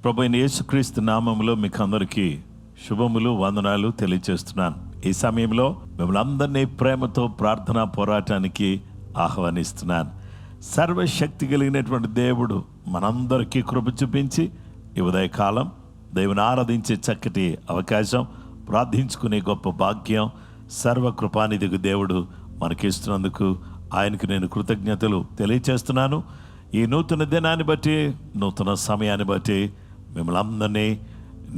ప్రభువైన యేసుక్రీస్తు నామములో మీకు అందరికీ శుభములు, వందనాలు తెలియజేస్తున్నాను. ఈ సమయంలో మిమ్మల్ని అందరినీ ప్రేమతో ప్రార్థనా పోరాటానికి ఆహ్వానిస్తున్నాను. సర్వశక్తి కలిగినటువంటి దేవుడు మనందరికీ కృప చూపించి ఈ ఉదయకాలం దేవుని ఆరాధించే చక్కటి అవకాశం, ప్రార్థించుకునే గొప్ప భాగ్యం సర్వకృపానిధికి దేవుడు మనకిస్తున్నందుకు ఆయనకు నేను కృతజ్ఞతలు తెలియచేస్తున్నాను. ఈ నూతన దినాన్ని బట్టి, నూతన సమయాన్ని బట్టి మిమ్మల్ని అందరినీ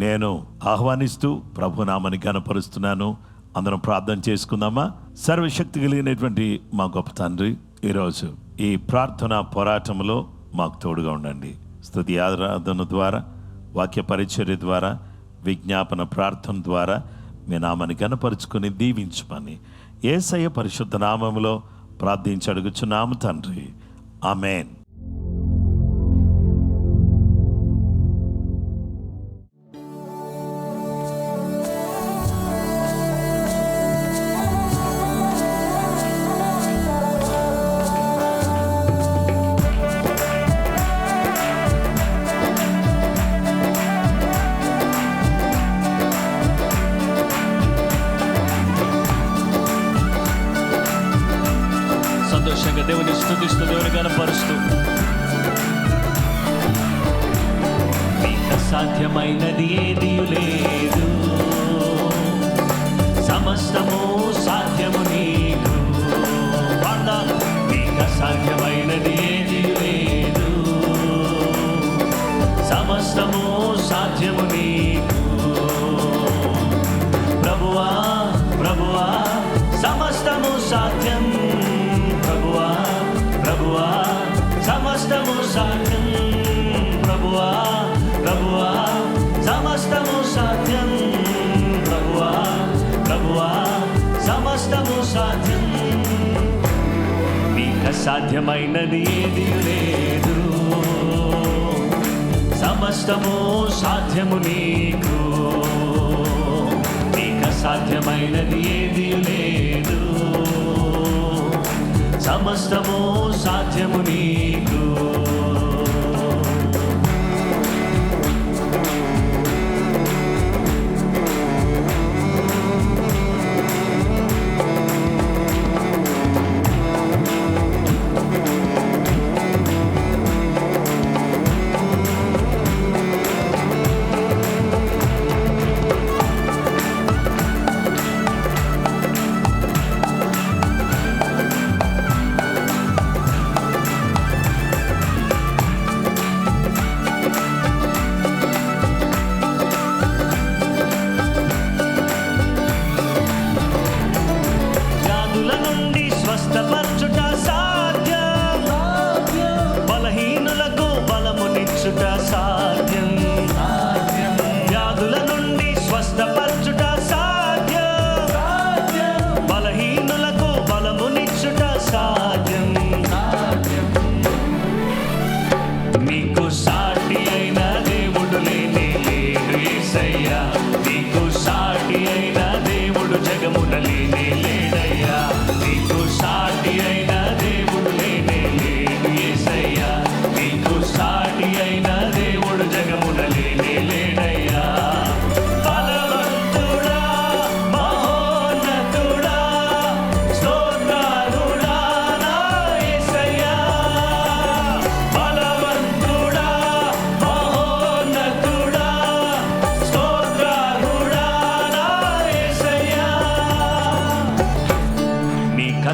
నేను ఆహ్వానిస్తూ ప్రభునామాన్ని ఘనపరుస్తున్నాను. అందరం ప్రార్థన చేసుకుందామా? సర్వశక్తి కలిగినటువంటి మా గొప్ప తండ్రి, ఈరోజు ఈ ప్రార్థన పోరాటంలో మాకు తోడుగా ఉండండి. స్తుతి ఆరాధన ద్వారా, వాక్య పరిచర్య ద్వారా, విజ్ఞాపన ప్రార్థన ద్వారా మీ నామాన్ని ఘనపరుచుకొని దీవించమని యేసయ్య పరిశుద్ధ నామములో ప్రార్థించి అడుగుచున్నాము తండ్రి, ఆమేన్. సంతోషంగా దేవుని స్తుతిస్తూ, దేవుని గణపరుస్తూ, నీకు అసాధ్యమైనది ఏదీ లేదు, సమస్తము సాధ్యము నీకు. నీకు అసాధ్యమైనది ఏదీ లేదు, సమస్తము సాధ్యము నీకు. ప్రభువా ప్రభువా సమస్తము సాధ్యం, ప్రభువా ప్రభువా సమస్తము సాధ్యం, ప్రభువా ప్రభువా సమస్తము సాధ్యం, ప్రభువా ప్రభువా సమస్తము సాధ్యం. నీకు అసాధ్యమైనది ఏదీ లేదు, సమస్తము సాధ్యము నీకు. నీకు అసాధ్యమైనది ఏదీ లేదు, సమస్తము సాధ్యము నీకు.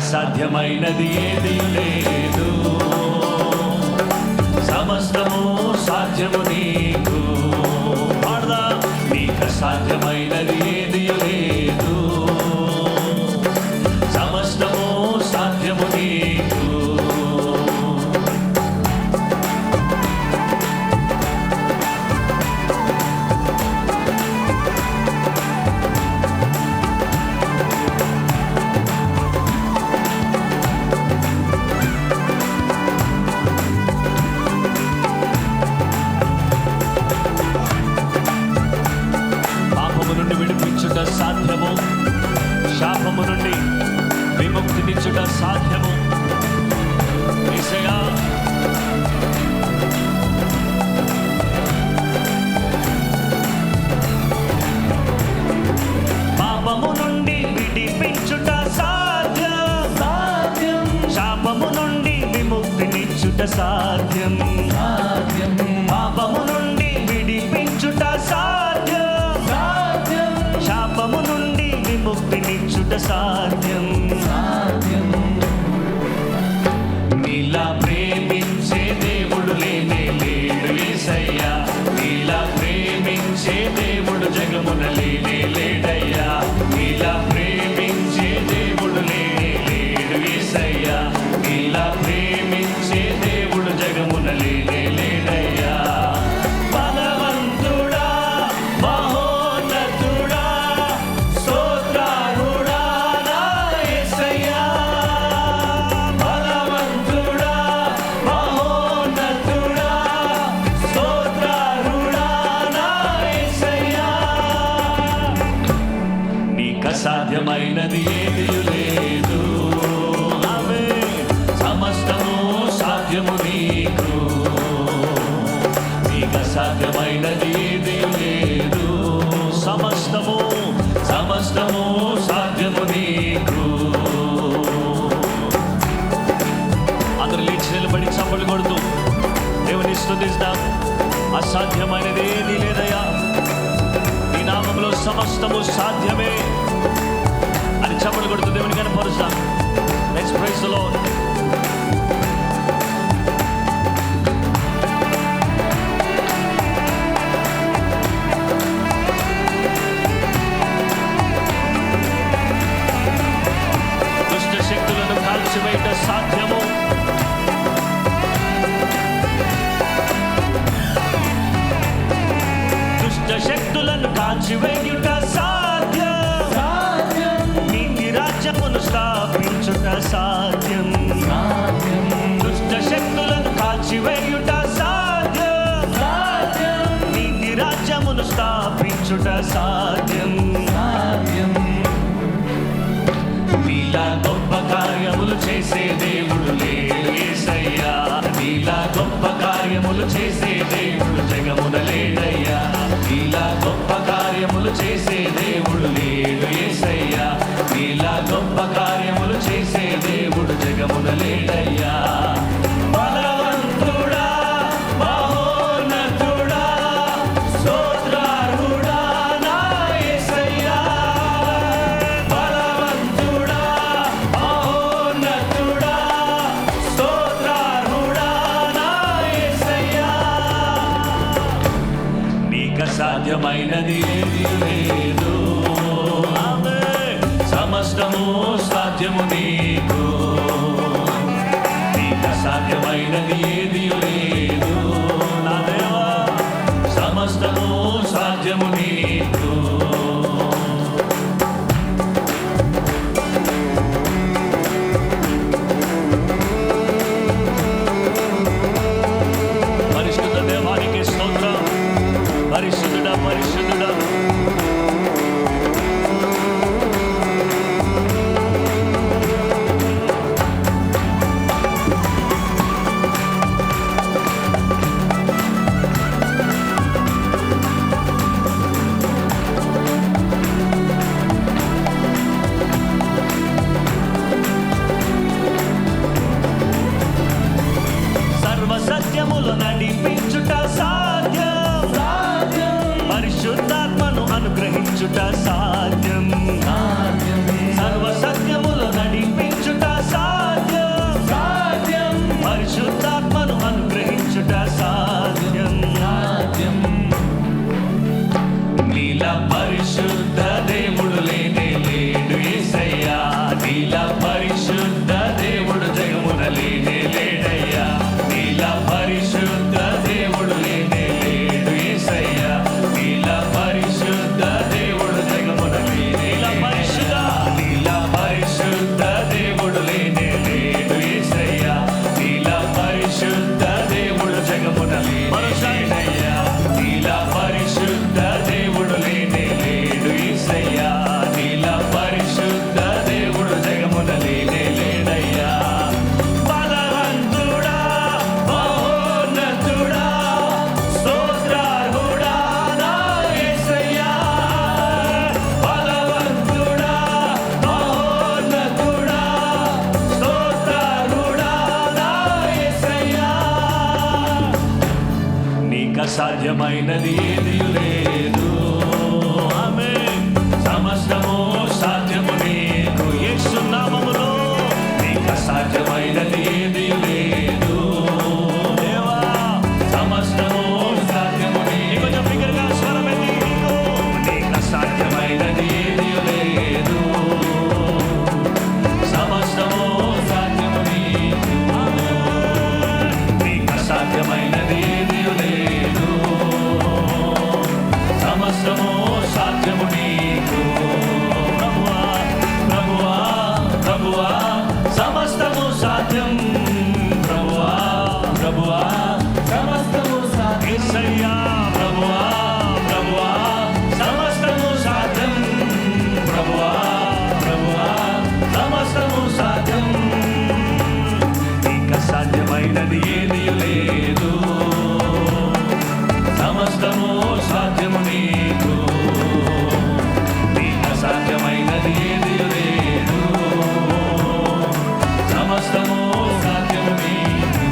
అసాధ్యమైనది ఏదీ లేదు, సమస్తము సాధ్యము నీకు. నీకు అసాధ్యమైనది ఏదీ లేదు, సమస్తము సాధ్యము నీకు. సాధ్యం. పాపము నుండి విడిపించుట సాధ్యం. శాపము నుండి విముక్తినిచ్చుట సాధ్యం. నీలా ప్రేమించే దేవుడు లేనే లేడు యేసయ్యా. నీలా ప్రేమించే దేవుడు జగమున లేనే లేడయ్యా. నీలా ప్రేమించే దేవుడు లేనే లేడు యేసయ్యా. నీలా ప్రేమించే దేవుడు జగమున లేనే లేడయ్యా. బలవంతుడా, మహోన్నతుడా, స్తోత్రార్హుడా నా యేసయ్యా. బలవంతుడా, మహోన్నతుడా, స్తోత్రార్హుడా నా యేసయ్యా. నీకు అసాధ్యమైనది ఏదీ లేదు. సమస్తము సాధ్యము నీకు. నీకు అసాధ్యమైనది ఏదీ లేదు. సమస్తము సాధ్యము నీకు. అందరూ లేచి నిలబడి చప్పట్లు కొడుతూ దేవుని స్తుతిస్తాం. అసాధ్యమైనది ఏదీ లేదయ్యా. నీ నామములో సమస్తము సాధ్యమే అని చప్పట్లు కొడుతూ దేవుని కనపరుస్తాం. Let's praise the Lord. దుష్ట శక్తులను కాల్చివేయట సాధ్యము. దుష్ట శక్తులను కాల్చివేయుట సాధ్యం. నీతి రాజ్యమును స్థాపించుట సాధ్యం. దుష్ట శక్తులను కాల్చివేయుట సాధ్యం. నీతి రాజ్యమును స్థాపించుట సాధ్యం. నీలా గొప్ప కార్యములు చేసే దేవుడు లేడు యేసయ్యా. నీలా గొప్ప కార్యములు చేసే దేవుడు జగమున లేడయ్యా. నీలా గొప్ప కార్యములు చేసే దేవుడు లేడు యేసయ్యా. నీలా గొప్ప కార్యములు చేసే దేవుడు జగమున లేడయ్యా. బలవంతుడా, మహోన్నతుడా, స్తోత్రార్హుడా నా యేసయ్యా. బలవంతుడా, మహోన్నతుడా, స్తోత్రార్హుడా నా యేసయ్యా. నీకు అసాధ్యమైనది ఏదీ లేదు. సమస్తము సాధ్యము నీకు. నీకు అసాధ్యమైనది ఏదీ లేదు నా దేవా. సమస్తము సాధ్యము నీకు. పరిశుద్ధ దేవానికి స్తోత్రం. పరిశుద్ధుడా, పరిశుద్ధుడా. సత్యములు నడిపించుట సాధ్యం. పరిశుద్ధాత్మను అనుగ్రహించుట సాధ్యం. సర్వ సత్యములు నడిపించుట సాధ్యం. పరిశుద్ధాత్మను అనుగ్రహించుట సాధ్యం. నీలా పరిశుద్ధ దేవుడు లేనే లేడు యేసయ్యా. నీలా పరిశుద్ధ దేవుడు జగమున లేనే లేడయ్యా. నీలా పరిశుద్ధ దేవుడు లేనే లేడు యేసయ్యా. నీలా పరిశుద్ధ దేవుడు జగమున లేనే. నీలా పరిశుద్ధ అసాధ్యమైనది ఏది లేదు. ఆమేన్. సమస్తము సాధ్యము నీకు. యేసు నామములో నీకు అసాధ్యమైనది ఏది లేదు. దేవా సమస్తము సాధ్యము నీకు. కొంచెం బిగ్గరగా స్వరమెత్తి నీకు అసాధ్యమైనది ఏది లేదు. సమస్తము సాధ్యము నీకు. నీకు అసాధ్యమైనది ఏది లేదు. సమస్తము సాధ్యము నీకు. ప్రభువా ప్రభువా ప్రభువా సమస్తము సాధ్యం. ప్రభువా ప్రభువా సమస్తము సాధ్యం. యేసయ్యా ప్రభువా ప్రభువా సమస్తము సాధ్యం. ప్రభువా ప్రభువా సమస్తము సాధ్యం. నీకు అసాధ్యమైనది ఏది లేదు. సమస్తము సాధ్యము నీకు. నీకు అసాధ్యమైనది ఏది లేదు. సమస్తము సాధ్యము నీకు.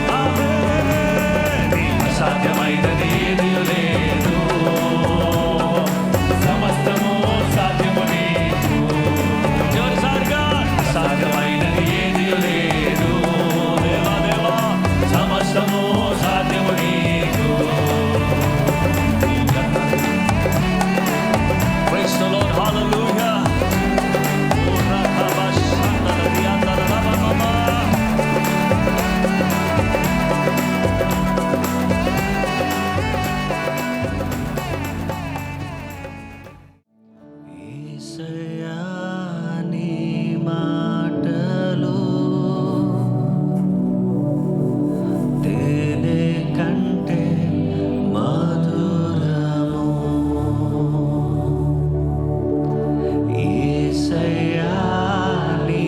నీకు అసాధ్యమైనది ఏది లేదు. సమస్తము సాధ్యము నీకు. చివరిసారిగా అసాధ్యమైనది ఏది లేదు. దేవా దేవా సమస్తము సాధ్యము నీకు. Praise the Lord, hallelujah. యేసయ్యా నీ మాటలు తేనె కంటే మధురము. యేసయ్యా నీ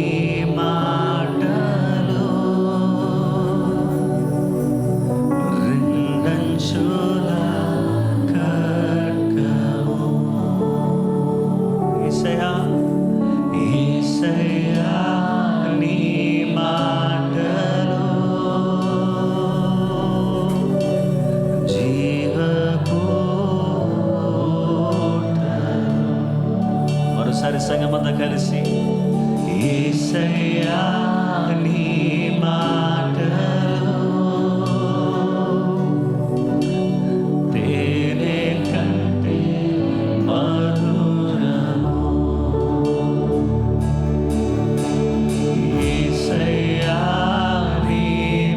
మాటలు రెండంచుల ఖడ్గము. యేసయ్యా యేసయ్యా నీ మాటలు జీవపు ఊటలు. మరోసారి సంగమంతా కలిసి యేసయ్యా నీ మాటలు తేనె కంటే మధురము. యేసయ్యా నీ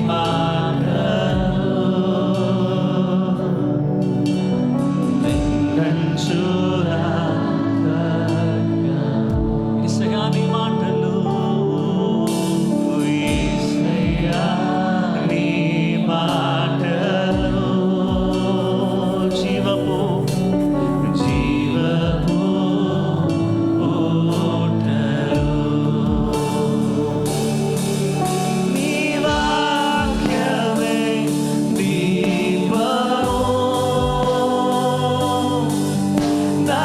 మాటలు రెండంచుల ఖడ్గము. యేసయ్యా నీ మాటలు. యేసయ్యా నీ మాటలు జీవపు జీవపు ఊటలు. నీ వాక్యమే దీపము నా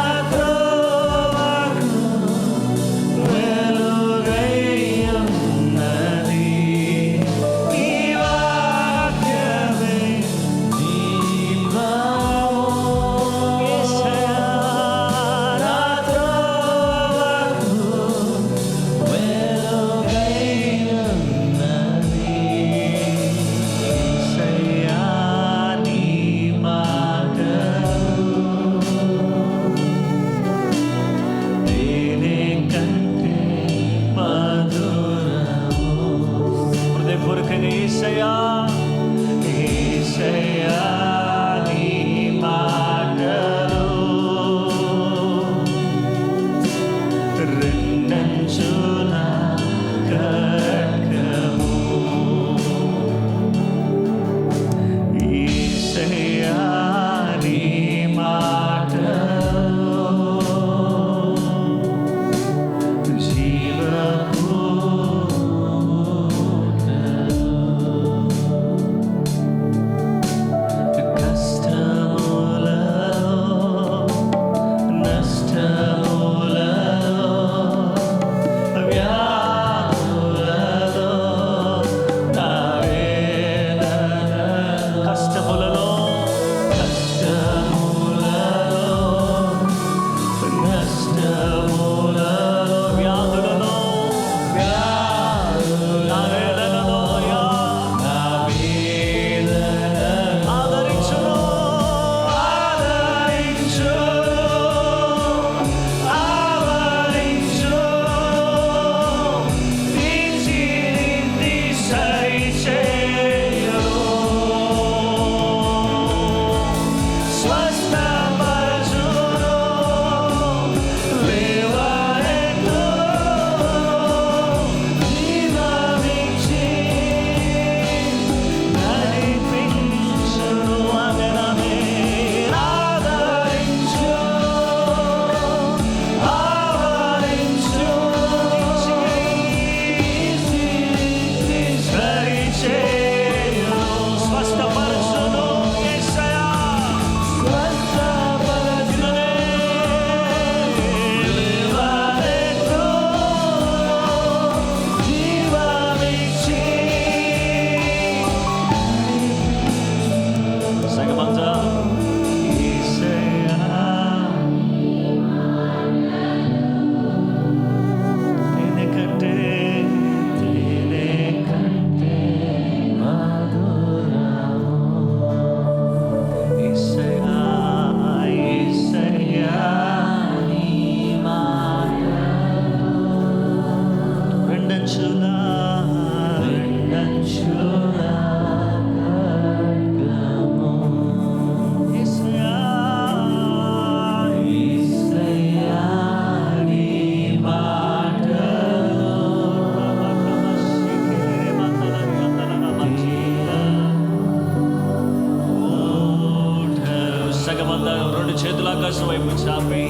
వైపు చాపి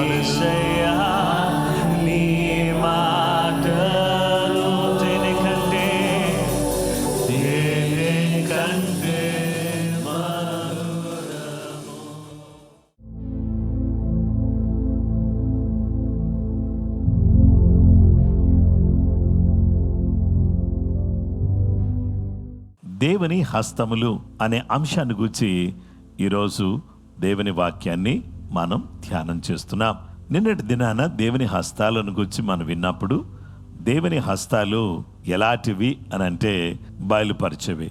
యేసయ్యా నీ మాటలు తేనె కంటే దేవుని హస్తములు అనే అంశాన్ని గురించి ఈరోజు దేవుని వాక్యాన్ని మనం ధ్యానం చేస్తున్నాం. నిన్నటి దినాన దేవుని హస్తాలను గురించి మనం విన్నప్పుడు దేవుని హస్తాలు ఎలాంటివి అని అంటే బయలుపరిచేవి.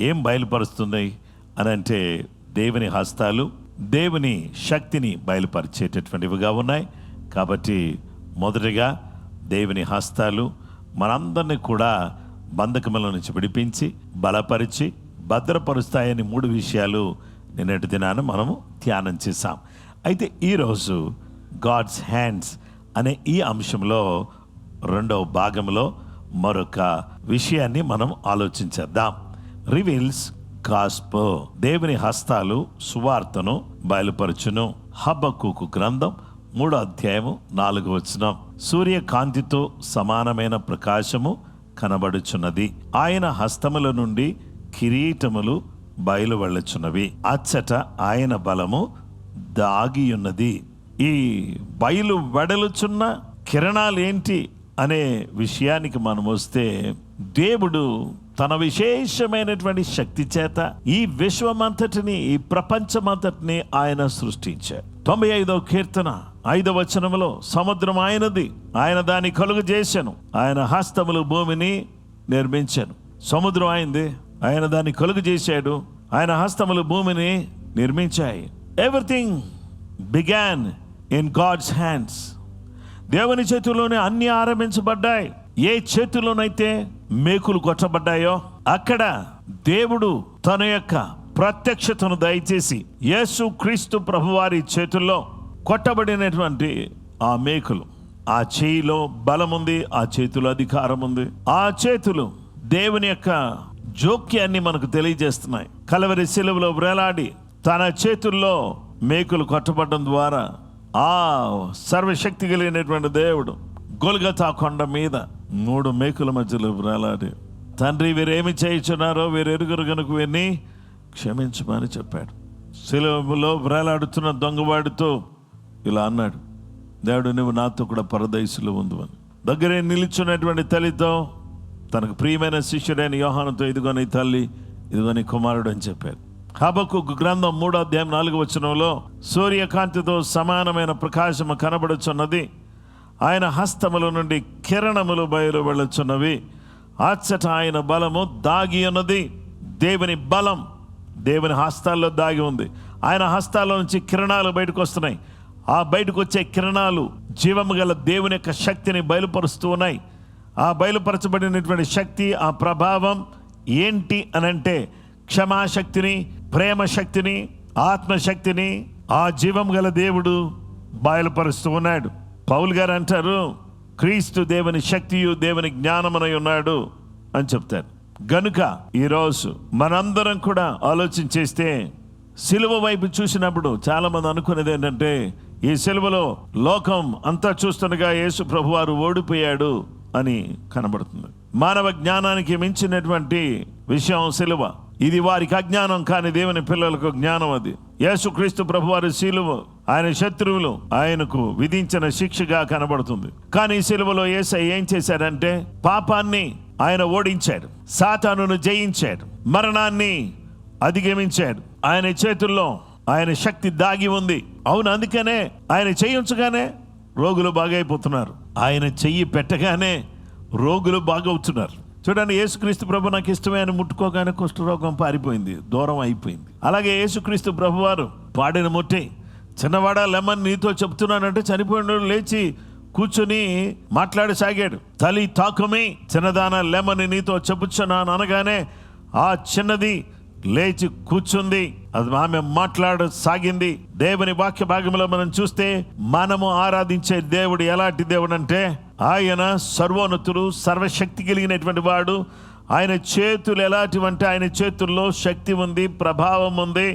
ఏం బయలుపరుస్తున్నాయి అని అంటే దేవుని హస్తాలు దేవుని శక్తిని బయలుపరిచేటటువంటివిగా ఉన్నాయి. కాబట్టి మొదటిగా దేవుని హస్తాలు మనందరినీ కూడా బంధకముల నుంచి విడిపించి బలపరిచి భద్రపరుస్తాయని 3 విషయాలు నిన్నటి దినాన మనము ధ్యానం చేశాం. అయితే ఈరోజు గాడ్స్ హ్యాండ్స్ అనే ఈ అంశంలో 2వ భాగంలో మరొక విషయాన్ని మనం ఆలోచించేద్దాం. రివీల్స్ గాస్పెల్, దేవుని హస్తాలు సువార్తను బయలుపరచును. హబక్కూకు గ్రంథం 3వ అధ్యాయము 4వ వచనం. సూర్యకాంతితో సమానమైన ప్రకాశము కనబడుచున్నది, ఆయన హస్తముల నుండి కిరీటములు బయలు వెళ్ళుచున్నవి, అచ్చట ఆయన బలము దాగియున్నది. ఈ బయలు వెడలుచున్న కిరణాలు ఏంటి అనే విషయానికి మనం వస్తే, దేవుడు తన విశేషమైనటువంటి శక్తి చేత ఈ విశ్వమంతటిని, ఈ ప్రపంచమంతటిని ఆయన సృష్టించాడు. 95వ కీర్తన 5వ వచనములో సముద్రం ఆయనది, ఆయన దాన్ని కలుగు చేశాను, ఆయన హస్తములు భూమిని నిర్మించాను. సముద్రం ఆయనది, ఆయన దాన్ని కలుగు చేశాడు, ఆయన హస్తములు భూమిని నిర్మించాయి. Everything began in God's hands. దేవుని చేతుల్లోనే అన్ని ఆరంభించబడ్డాయి. ఏ చేతుల్లోనైతే మేకులు కొట్టబడ్డాయో అక్కడ దేవుడు తన యొక్క ప్రత్యక్షతను దయచేసి యేసు క్రీస్తు ప్రభువారి చేతుల్లో కొట్టబడినటువంటి ఆ మేకులు, ఆ చేయిలో బలం ఉంది, ఆ చేతిలో అధికారం ఉంది. ఆ చేతులు దేవుని యొక్క జోక్యాన్ని మనకు తెలియజేస్తున్నాయి. కలవరి శిలువలో వేలాడి తన చేతుల్లో మేకులు కొట్టబడడం ద్వారా ఆ సర్వశక్తి కలిగినటువంటి దేవుడు గొల్గతా కొండ మీద 3 మేకుల మధ్యలో వేలాడి, తండ్రి వీరేమి చేయుచున్నారో వీరు ఎరుగురు గనుక వీరిని క్షమించమని చెప్పాడు. శిలువలో వేలాడుతున్న దొంగవాడితో ఇలా అన్నాడు, దేవుడు నువ్వు నాతో కూడా పరదేశంలో ఉందని. దగ్గరే నిలుచున్నటువంటి తల్లితో, తనకు ప్రియమైన శిష్యుడైన యోహానుతో, ఇదిగోని తల్లి, ఇదిగోని కుమారుడు అని చెప్పారు. హబక్కూకు గ్రంథం 3వ అధ్యాయం 4వ వచనంలో సూర్యకాంతితో సమానమైన ప్రకాశము కనబడుచున్నది, ఆయన హస్తముల నుండి కిరణములు బయలు వెళ్ళుచున్నవి, అచ్చట ఆయన బలము దాగి ఉన్నది. దేవుని బలం దేవుని హస్తాల్లో దాగి ఉంది. ఆయన హస్తాల్లో నుంచి కిరణాలు బయటకు వస్తున్నాయి. ఆ బయటకు వచ్చే కిరణాలు జీవము గల దేవుని యొక్క శక్తిని బయలుపరుస్తూ ఉన్నాయి. ఆ బయలుపరచబడినటువంటి శక్తి, ఆ ప్రభావం ఏంటి అనంటే క్షమాశక్తిని, ప్రేమ శక్తిని, ఆత్మశక్తిని ఆ జీవం గల దేవుడు బయలుపరుస్తూ ఉన్నాడు. పౌలు గారు అంటారు, క్రీస్తు దేవుని శక్తియు దేవుని జ్ఞానమునై ఉన్నాడు అని చెప్తారు. గనుక ఈరోజు మనందరం కూడా ఆలోచించేస్తే, సిలువ వైపు చూసినప్పుడు చాలా మంది అనుకునేది ఏంటంటే, ఈ సిలువలో లోకం అంతా చూస్తుండగా యేసు ప్రభువారు ఓడిపోయాడు అని కనబడుతుంది. మానవ జ్ఞానానికి మించినటువంటి విషయం సిలువ. ఇది వారికి అజ్ఞానం, కానీ దేవుని పిల్లలకు జ్ఞానం. అది యేసుక్రీస్తు ప్రభువారి సిలువ ఆయన శత్రువులు ఆయనకు విధించిన శిక్షగా కనబడుతుంది. కానీ ఈ సిలువలో యేసయ్య ఏం చేశాడంటే, పాపాన్ని ఆయన ఓడించాడు, సాతానును జయించాడు, మరణాన్ని అధిగమించాడు. ఆయన చేతుల్లో ఆయన శక్తి దాగి ఉంది. అవును, అందుకనే ఆయన చేయించగానే రోగులు బాగైపోతున్నారు, ఆయన చెయ్యి పెట్టగానే రోగులు బాగవుతున్నారు. చూడండి, యేసుక్రీస్తు ప్రభు నాకు ఇష్టమే అని ముట్టుకోగానే కుష్ఠరోగం పారిపోయింది, దూరం అయిపోయింది. అలాగే యేసుక్రీస్తు ప్రభు వారు పాడిన ముట్టి, చిన్నవాడా లెమన్ నీతో చెప్తున్నానంటే చనిపోయిన లేచి కూర్చుని మాట్లాడసాగాడు. తలి తాకుమి చిన్నదాన లెమన్ నీతో చెప్పుచున్నాను అనగానే ఆ చిన్నది లేచి కూర్చుంది. అది ఆమె మాట్లాడసాగింది. దేవుని వాక్య భాగంలో మనం చూస్తే, మనము ఆరాధించే దేవుడు ఎలాంటి దేవుడు అంటే, ఆయన సర్వోన్నతుడు, సర్వశక్తి కలిగినటువంటి వాడు. ఆయన చేతులు ఎలాంటివంటే, ఆయన చేతుల్లో శక్తి ఉంది, ప్రభావం ఉంది.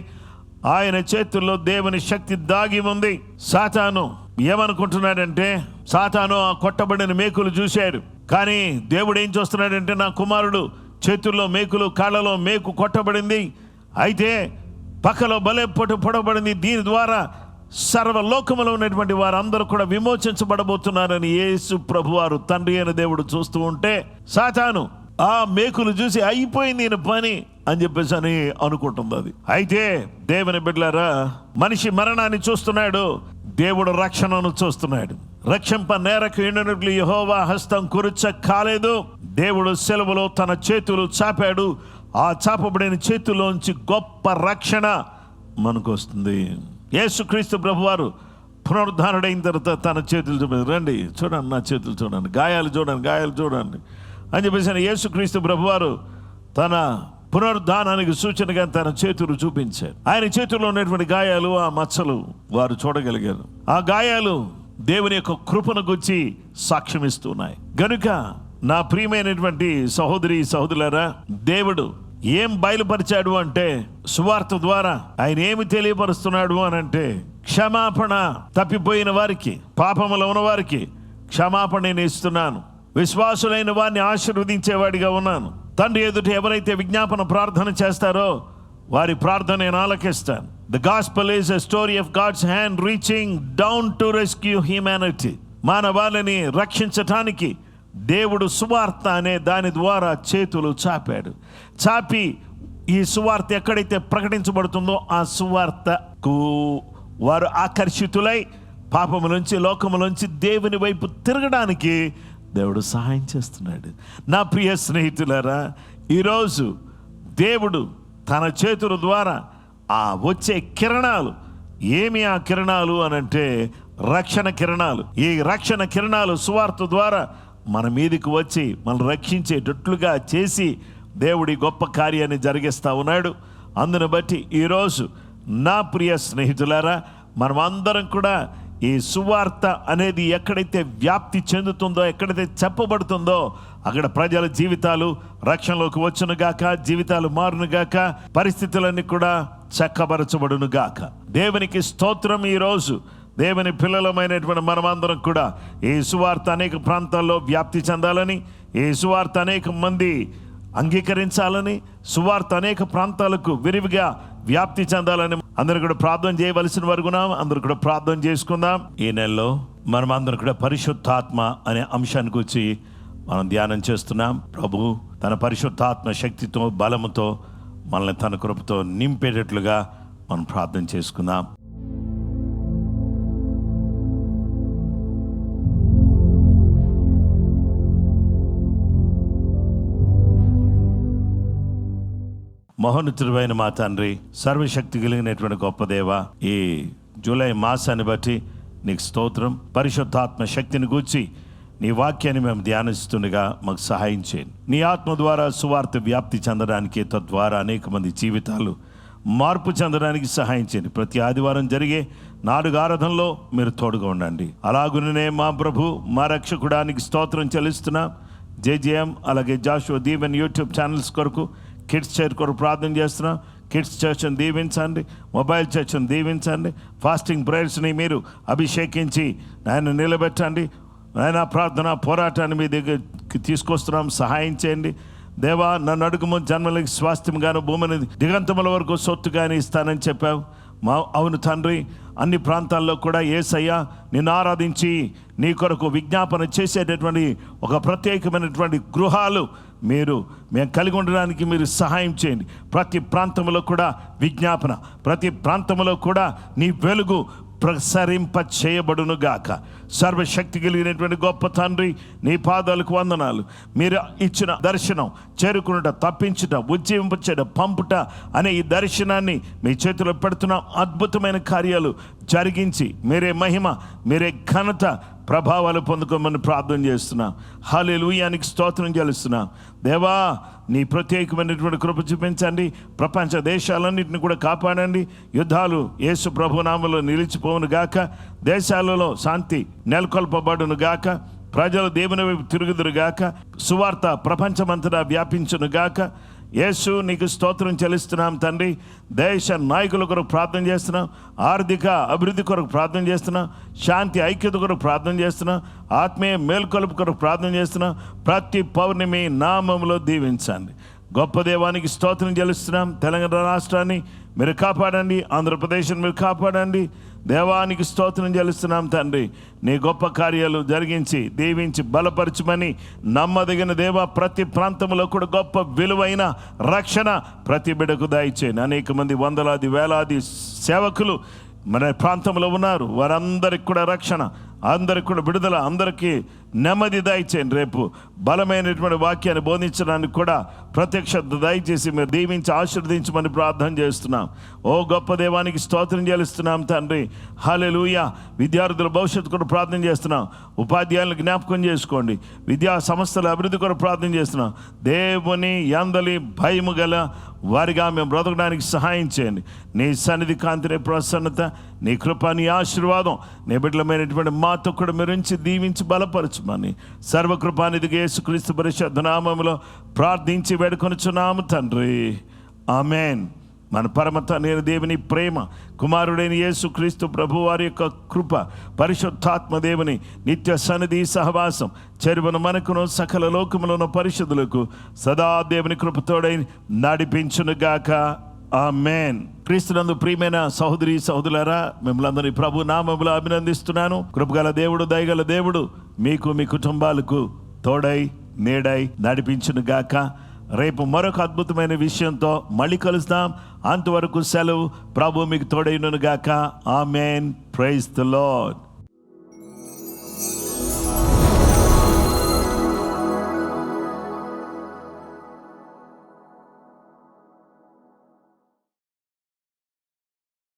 ఆయన చేతుల్లో దేవుని శక్తి దాగి ఉంది. సాతాను ఏమనుకుంటున్నాడంటే, సాతాను ఆ కొట్టబడిన మేకులు చూశాడు. కానీ దేవుడు ఏం చూస్తున్నాడంటే, నా కుమారుడు చేతుల్లో మేకులు, కాళ్ళలో మేకు కొట్టబడింది, అయితే పక్కలో బలెప్పటి పొడబడింది, దీని ద్వారా సర్వలోకములో ఉన్నటువంటి వారందరూ కూడా విమోచించబడబోతున్నారని యేసు ప్రభువారు తండ్రి అయిన దేవుడు చూస్తూ ఉంటే, సాతాను ఆ మేకులు చూసి అయిపోయింది ఈయన పని అని చెప్పేసి అని అనుకుంటుంది అది. అయితే దేవుని బిడ్డలారా, మనిషి మరణాన్ని చూస్తున్నాడు, దేవుడు రక్షణను చూస్తున్నాడు. రక్షింప నేరకు ఎండినట్లు యెహోవా హస్తం కురుచ కాలేదు. దేవుడు సెలవులో తన చేతులు చాపాడు. ఆ చాపబడిన చేతుల్లోంచి గొప్ప రక్షణ మనకు వస్తుంది. యేసుక్రీస్తు ప్రభువారు పునరుద్ధానుడైన తర్వాత తన చేతులు చూపారు. రండి చూడండి, నా చేతులు చూడండి, గాయాలు చూడండి, గాయాలు చూడండి అని చెప్పేసి యేసుక్రీస్తు ప్రభువారు తన పునరుద్ధానానికి సూచనగా తన చేతులు చూపించారు. ఆయన చేతుల్లో ఉన్నటువంటి గాయాలు, ఆ మచ్చలు వారు చూడగలిగారు. ఆ గాయాలు దేవుని యొక్క కృపను గురించి సాక్ష్యం ఇస్తున్నాయి. గనుక నా ప్రియమైనటువంటి సహోదరి సహోదరులారా, దేవుడు ఏం బయలుపరిచాడు అంటే, సువార్త ద్వారా ఆయన ఏమి తెలియపరుస్తున్నాడు అని అంటే, క్షమాపణ తప్పిపోయిన వారికి, పాపములో ఉన్న వారికి క్షమాపణ నేను ఇస్తున్నాను, విశ్వాసులైన వారిని ఆశీర్వదించేవాడిగా ఉన్నాను. తండ్రి ఎదుట ఎవరైతే విజ్ఞాపన ప్రార్థన చేస్తారో వారి ప్రార్థన నేను ఆలకిస్తాను. The gospel is a story of God's hand reaching down to rescue humanity. మానవాళిని రక్షించటానికి దేవుడు సువార్త అనే దాని ద్వారా చేతులు చాపాడు. చాపి ఈ సువార్త ఎక్కడైతే ప్రకటించబడుతుందో ఆ సువార్తకు వారు ఆకర్షితులై పాపము నుంచి, లోకము నుంచి దేవుని వైపు తిరగడానికి దేవుడు సహాయం చేస్తున్నాడు. నా ప్రియ స్నేహితులారా, ఈరోజు దేవుడు తన చేతుల ద్వారా ఆ వచ్చే కిరణాలు, ఏమి ఆ కిరణాలు అనంటే రక్షణ కిరణాలు. ఈ రక్షణ కిరణాలు సువార్త ద్వారా మన మీదకి వచ్చి మనం రక్షించేటట్లుగా చేసి దేవుడి గొప్ప కార్యాన్ని జరిగిస్తూ ఉన్నాడు. అందును బట్టి ఈరోజు నా ప్రియ స్నేహితులారా, మనం అందరం కూడా ఈ సువార్త అనేది ఎక్కడైతే వ్యాప్తి చెందుతుందో, ఎక్కడైతే చెప్పబడుతుందో అక్కడ ప్రజల జీవితాలు రక్షణలోకి వచ్చునుగాక, జీవితాలు మారునుగాక, పరిస్థితులన్నీ కూడా చక్కబరచబడునుగాక. దేవునికి స్తోత్రం. ఈరోజు దేవుని పిల్లలమైనటువంటి మనమందరం కూడా ఈ సువార్త అనేక ప్రాంతాల్లో వ్యాప్తి చెందాలని, ఈ సువార్త అనేక మంది అంగీకరించాలని, సువార్త అనేక ప్రాంతాలకు విరివిగా వ్యాప్తి చెందాలని అందరూ కూడా ప్రార్థన చేయవలసిన వరకున్నాం. అందరూ కూడా ప్రార్థన చేసుకుందాం. ఈ నెలలో మనం అందరం కూడా పరిశుద్ధాత్మ అనే అంశానికి వచ్చి మనం ధ్యానం చేస్తున్నాం. ప్రభు తన పరిశుద్ధాత్మ శక్తితో, బలముతో మనల్ని తన కృపతో నింపేటట్లుగా మనం ప్రార్థన చేసుకుందాం. మహోన్నతుడైన మా తండ్రి, సర్వశక్తి కలిగినటువంటి గొప్ప దేవ, ఈ జూలై మాసాన్ని బట్టి నీకు స్తోత్రం. పరిశుద్ధాత్మ శక్తిని గూర్చి నీ వాక్యాన్ని మేము ధ్యానిస్తుండగా మాకు సహాయం చేయండి. నీ ఆత్మ ద్వారా సువార్త వ్యాప్తి చెందడానికి, తద్వారా అనేక మంది జీవితాలు మార్పు చెందడానికి సహాయం చేయండి. ప్రతి ఆదివారం జరిగే 4 ఆరాధనలో మీరు తోడుగా ఉండండి. అలాగునే మా ప్రభు, మా రక్షకుడానికి స్తోత్రం చెల్లిస్తున్నాం. జేజేఎం అలాగే జాషువా దీవెన్ యూట్యూబ్ ఛానల్స్ కొరకు, కిడ్స్ చర్చ్ కొరకు ప్రార్థన చేస్తున్నాం. కిడ్స్ చర్చ్ని దీవించండి, మొబైల్ చర్చ్ని దీవించండి. ఫాస్టింగ్ ప్రేయర్స్ని మీరు అభిషేకించి ఆయన నిలబెట్టండి. ఆయన ప్రార్థన పోరాటాన్ని మీ దగ్గరికి తీసుకొస్తున్నాం, సహాయం చేయండి. దేవా, నన్ను అడుగుము జన్మలకి స్వాస్థ్యంగాను, భూమిని దిగంతముల వరకు సొత్తుగానే ఇస్తానని చెప్పావు. అవును తండ్రి, అన్ని ప్రాంతాల్లో కూడా యేసయ్య నిన్ను ఆరాధించి నీ కొరకు విజ్ఞాపన చేసేటటువంటి ఒక ప్రత్యేకమైనటువంటి గృహాలు మేము కలిగి ఉండడానికి మీరు సహాయం చేయండి. ప్రతి ప్రాంతంలో కూడా విజ్ఞాపన, ప్రతి ప్రాంతంలో కూడా నీ వెలుగు ప్రసరింప చేయబడునుగాక. సర్వశక్తి కలిగినటువంటి గొప్ప తండ్రి, నీ పాదాలకు వందనాలు. మీరు ఇచ్చిన దర్శనం చేరుకునుట, తప్పించుట, ఉజ్జీవింపచేట, పంపుట అనే ఈ దర్శనాన్ని మీ చేతిలో పెడుతున్నాం. అద్భుతమైన కార్యాలు జరిగించి మీరే మహిమ, మీరే ఘనత, ప్రభావాలు పొందుకోమని ప్రార్థన చేస్తున్నాం. హల్లెలూయానికి స్తోత్రం చెల్లిస్తున్నాం. దేవా, నీ ప్రత్యేకమైనటువంటి కృప చూపించండి. ప్రపంచ దేశాలన్నింటిని కూడా కాపాడండి. యుద్ధాలు యేసు ప్రభు నామములో నిలిచిపోవును గాక. దేశాలలో శాంతి నెలకొల్పబడును గాక. ప్రజలు దేవుని వైపు తిరుగుదురు గాక. సువార్త ప్రపంచమంతటా వ్యాపించును గాక. యేసు నీకు స్తోత్రం చెల్లిస్తున్నాం తండ్రి. దేశ నాయకుల కొరకు ప్రార్థన చేస్తున్నాం, ఆర్థిక అభివృద్ధి కొరకు ప్రార్థన చేస్తున్నాం, శాంతి ఐక్యత కొరకు ప్రార్థన చేస్తున్నాం, ఆత్మీయ మేల్కొలుపు కొరకు ప్రార్థన చేస్తున్నాం. ప్రతి పౌర్ణమి నామములో దీవించండి. గొప్ప దేవానికి స్తోత్రం చెల్లిస్తున్నాం. తెలంగాణ రాష్ట్రాన్ని మీరు కాపాడండి, ఆంధ్రప్రదేశ్ని మీరు కాపాడండి. దేవానికి స్తోత్రం చెల్లిస్తున్నాం తండ్రి. నీ గొప్ప కార్యాలు జరిగించి దీవించి బలపరచమని నమ్మదగిన దేవ, ప్రతి ప్రాంతంలో కూడా గొప్ప విలువైన రక్షణ ప్రతి బిడ్డకు దయచేయండి. అనేక మంది వందలాది వేలాది సేవకులు మన ప్రాంతంలో ఉన్నారు. వారందరికి కూడా రక్షణ, అందరికి కూడా విడుదల, అందరికీ నెమ్మది దయచేయండి. రేపు బలమైనటువంటి వాక్యాన్ని బోధించడానికి కూడా ప్రత్యక్షత దయచేసి మీరు దీవించి ఆశీర్వదించమని ప్రార్థన చేస్తున్నాం. ఓ గొప్ప దేవానికి స్తోత్రం చెల్లిస్తున్నాం తండ్రి. హల్లెలూయా. విద్యార్థుల భవిష్యత్తు కూడా ప్రార్థన చేస్తున్నాం. ఉపాధ్యాయులను జ్ఞాపకం చేసుకోండి. విద్యా సంస్థల అభివృద్ధి కూడా ప్రార్థన చేస్తున్నాం. దేవుని యందలి భయము గల వారిగా మేము బ్రతకడానికి సహాయం చేయండి. నీ సన్నిధి కాంతిని ప్రసన్నత, నీ కృప, నీ ఆశీర్వాదం నీ బిడ్డలమైనటువంటి మాతో కూడా మీరు ఉంచి దీవించి బలపరచమని సర్వకృపానిధిగా యేసుక్రీస్తు పరిశుద్ధ నామములో ప్రార్థించి వేడుకొనుచున్నాము తండ్రి. ఆమేన్. మన పరమ తండ్రి దేవుని ప్రేమ, కుమారుడైన యేసుక్రీస్తు ప్రభు వారి యొక్క కృప, పరిశుద్ధాత్మ దేవుని నిత్య సన్నిధి సహవాసం చెరువును మనకును సకల లోకములను పరిశుద్ధులకు సదా దేవుని కృపతోడై నడిపించునుగాక. ఆమేన్. క్రీస్తునందు ప్రియమైన సహోదరి సహోదరులారా, మిమ్మల్ని అందరినీ ప్రభు నామములో అభినందిస్తున్నాను. కృపగల దేవుడు, దయగల దేవుడు మీకు మీ కుటుంబాలకు తోడై నీడై నడిపించునుగాక. రేపు మరొక అద్భుతమైన విషయంతో మళ్ళీ కలుస్తాం. అంతవరకు సెలవు. ప్రభు మీకు తోడైనుగాక. ఆమేన్. Praise the lord.